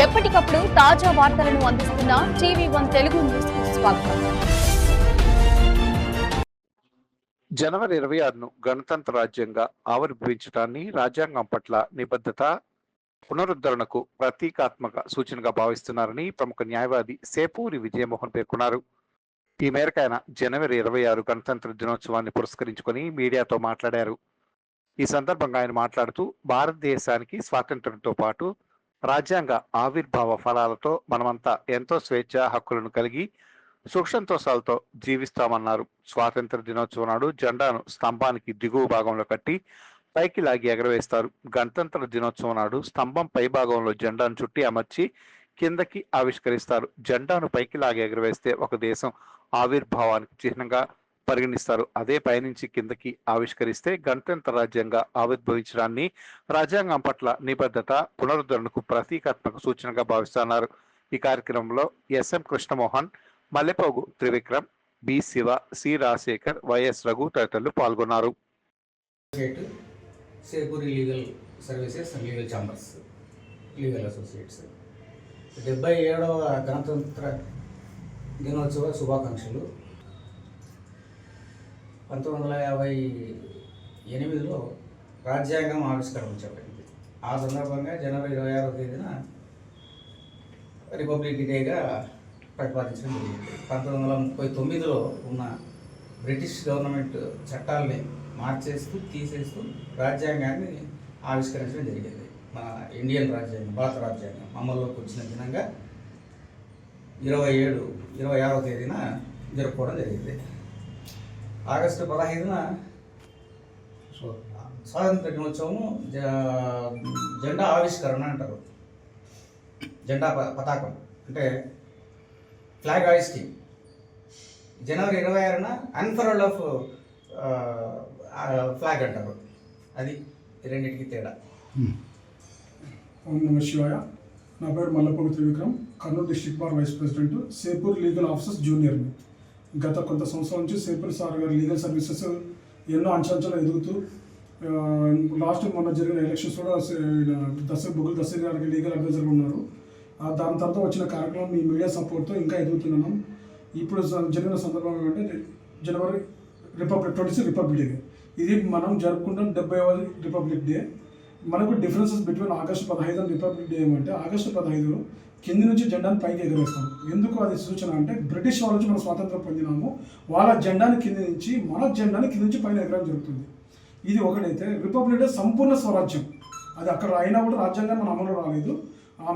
ఎప్పటికప్పుడు తాజా వార్తలను అందిస్తున్న టీవీ1 తెలుగు న్యూస్ కు స్వాగతం. జనవరి 26ను గణతంత్ర రాజ్యంగా ఆవిర్భవించడాన్ని రాజ్యాంగం పట్ల నిబద్ధత, పునరుద్ధరణకు ప్రతీకాత్మక సూచనగా భావిస్తున్నారని ప్రముఖ న్యాయవాది సేపూరి విజయమోహన్ పేర్కొన్నారు. ఈ మేరకు ఆయన జనవరి 26 గణతంత్ర దినోత్సవాన్ని పురస్కరించుకొని మీడియాతో మాట్లాడారు. ఈ సందర్భంగా ఆయన మాట్లాడుతూ, భారతదేశానికి స్వాతంత్ర్యంతో పాటు రాజ్యాంగ ఆవిర్భావ ఫలాలతో మనమంతా ఎంతో స్వేచ్ఛ హక్కులను కలిగి సుఖ సంతోషాలతో జీవిస్తామన్నారు. స్వాతంత్ర దినోత్సవం నాడు జెండాను స్తంభానికి దిగువ భాగంలో కట్టి పైకి లాగి ఎగరవేస్తారు. గణతంత్ర దినోత్సవం నాడు స్తంభం పై భాగంలో జెండాను చుట్టి అమర్చి కిందకి ఆవిష్కరిస్తారు. జెండాను పైకి లాగి ఎగరవేస్తే ఒక దేశం ఆవిర్భావానికి చిహ్నంగా పరిగణిస్తారు. అదే పైనుంచి కిందకి ఆవిష్కరిస్తే గణతంత్ర రాజ్యంగా ఆవిర్భవించడాన్ని రాజ్యాంగం పట్ల నిబద్ధత, పునరుద్ధరణకు ప్రతీకాత్మక సూచనగా భావిస్తున్నారు. ఈ కార్యక్రమంలో S M Krishnamohan, Mallepogu Trivikram, B Shiva, C Rajasekhar, Y S Raghu తదితరులు పాల్గొన్నారు. Sepuri legal services and legal chambers legal associates 77వ గణతంత్ర దినోత్సవ శుభాకాంక్షలు. 1958లో రాజ్యాంగం ఆవిష్కరించబడింది. ఆ సందర్భంగా జనవరి 26వ తేదీన రిపబ్లిక్ డేగా ప్రతిపాదించడం జరిగింది. 1939లో ఉన్న బ్రిటిష్ గవర్నమెంట్ చట్టాలని మార్చేస్తూ తీసేస్తూ రాజ్యాంగాన్ని ఆవిష్కరించడం జరిగింది. మన ఇండియన్ రాజ్యాంగం, భారత రాజ్యాంగం అమల్లోకి వచ్చిన దినంగా 26వ తేదీన జరుపుకోవడం జరిగింది. ఆగస్టు 15న స్వాతంత్ర దినోత్సవము జెండా ఆవిష్కరణ అంటారు. జెండా పతాకం అంటే ఫ్లాగ్ హాయిస్టింగ్. జనవరి 26న అన్ఫర్డ్ ఆఫ్ ఫ్లాగ్ అంటారు. అది రెండింటికి తేడా. ఓం నమ శివాయ. నా పేరు Mallapogu Trivikram, Kurnool district bar vice president, Sepur legal officers జూనియర్ని. గత కొంత సంవత్సరాల నుంచి సేపూర్ సార్ గారి లీగల్ సర్వీసెస్ ఎన్నో అంచెలు ఎదుగుతూ లాస్ట్ మొన్న జరిగిన ఎలక్షన్స్ కూడా బొగ్గుల దశరథ గారికి లీగల్ అడ్వైజర్గా ఉన్నారు. దాని తర్వాత వచ్చిన కార్యక్రమం మీ మీడియా సపోర్ట్తో ఇంకా ఎదుగుతున్నాం. ఇప్పుడు జరిగిన సందర్భం ఏంటంటే జనవరి 26 రిపబ్లిక్ డే. ఇది మనం జరుపుకుంటాం 70వ రిపబ్లిక్ డే. మనకు differences between August 15 and republic day ఏమంటే, ఆగస్టు 15 కింది నుంచి జెండాను పైకి ఎగరేస్తాం. ఎందుకు అది సూచన అంటే, బ్రిటిష్ వాళ్ళ నుంచి మనం స్వాతంత్రం పొందినాము, వాళ్ళ జెండాని కింది నుంచి మన జెండాని కింది నుంచి పైన ఎగరడం జరుగుతుంది. ఇది ఒకటైతే, రిపబ్లిక్ డే సంపూర్ణ స్వరాజ్యం. అది అక్కడ అయినా కూడా రాజ్యాంగం మన అమలు రాలేదు.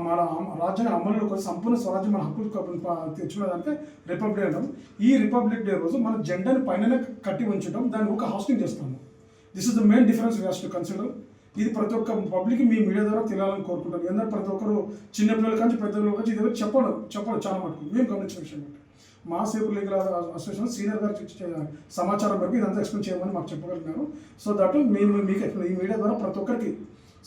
మన రాజ్యాంగం అమలులో కోసం సంపూర్ణ స్వరాజ్యం మన హక్కులు తెచ్చుకునేదానికి రిపబ్లిక్ డే అంటాం. ఈ రిపబ్లిక్ డే రోజు మన జెండాని పైననే కట్టి ఉంచడం, దాన్ని ఒక హాస్టింగ్ చేస్తాము. This is the main difference we have to consider. ఇది ప్రతి ఒక్క పబ్లిక్ మీ మీడియా ద్వారా తెలియాలని కోరుకుంటాను. ఎందుకంటే ప్రతి ఒక్కరు చిన్నపిల్లల కానీ పెద్దపిల్లల కానీ ఇది చెప్పడం చాలా మటుకు మేము గమనించిన విషయం. మా సేపూర్ లీగల్ అసోసియేషన్ సీనియర్ గారు సమాచారం వరకు ఇదంతా ఎక్స్ప్లెయిన్ చేయమని మాకు చెప్పగలిగినారు. సో దట్ మేము మీకు ఈ మీడియా ద్వారా ప్రతి ఒక్కరికి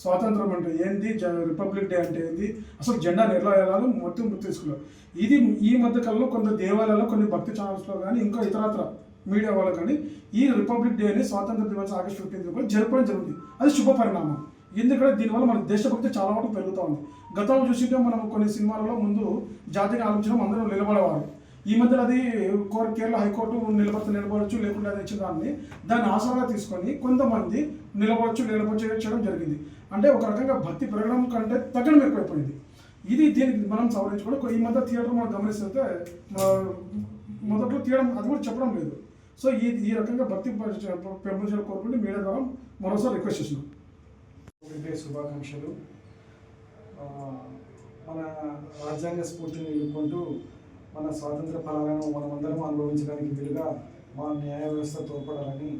స్వాతంత్రం అంటే ఏంటి, రిపబ్లిక్ డే అంటే ఏంటి, అసలు జెండాను ఎలా వెళ్ళాలో మొత్తం తీసుకున్నారు. ఇది ఈ మధ్య కాలంలో కొంత దేవాలయాల్లో, కొన్ని భక్తి ఛానల్స్లో కానీ ఇంకా ఇతరత్ర మీడియా వాళ్ళు కానీ ఈ రిపబ్లిక్ డేని స్వాతంత్ర దినోత్సవం ఆగస్టు 15 కూడా జరపడం జరుగుతుంది. అది శుభ పరిణామం. ఎందుకంటే దీనివల్ల మన దేశభక్తి చాలా వరకు పెరుగుతూ ఉంది. గతంలో చూసింటే మనం కొన్ని సినిమాలలో ముందు జాతీయ ఆలోచన అందరూ నిలబడేవారు. ఈ మధ్యలో అది కేరళ హైకోర్టు నిలబడచ్చు లేకుండా అది ఇచ్చిన దాన్ని ఆసరాగా తీసుకొని కొంతమంది నిలబడచ్చు చేయడం జరిగింది. అంటే ఒక రకంగా భక్తి పెరగడం కంటే తగ్గడం ఎక్కువైపోయింది. దీనికి మనం సవరించుకోవడం. ఈ మధ్య థియేటర్ మనం గమనిస్తుంటే మొదట్లో తీయడం అది కూడా చెప్పడం లేదు. సో ఈ రకంగా భక్తి పెంపొందించాలని కోరుకుంటే మీడియా ద్వారా మరోసారి రిక్వెస్ట్ చేస్తున్నాం. శుభాకాంక్షలు. మన రాజ్యాంగ స్ఫూర్తిని నిలుపుకుంటూ మన స్వాతంత్ర ఫలాలను మనమందరం అనుభవించడానికి వీలుగా మా న్యాయ వ్యవస్థ తోడ్పడాలని,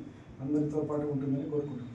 అందరితో పాటు ఉంటుందని కోరుకుంటున్నాం.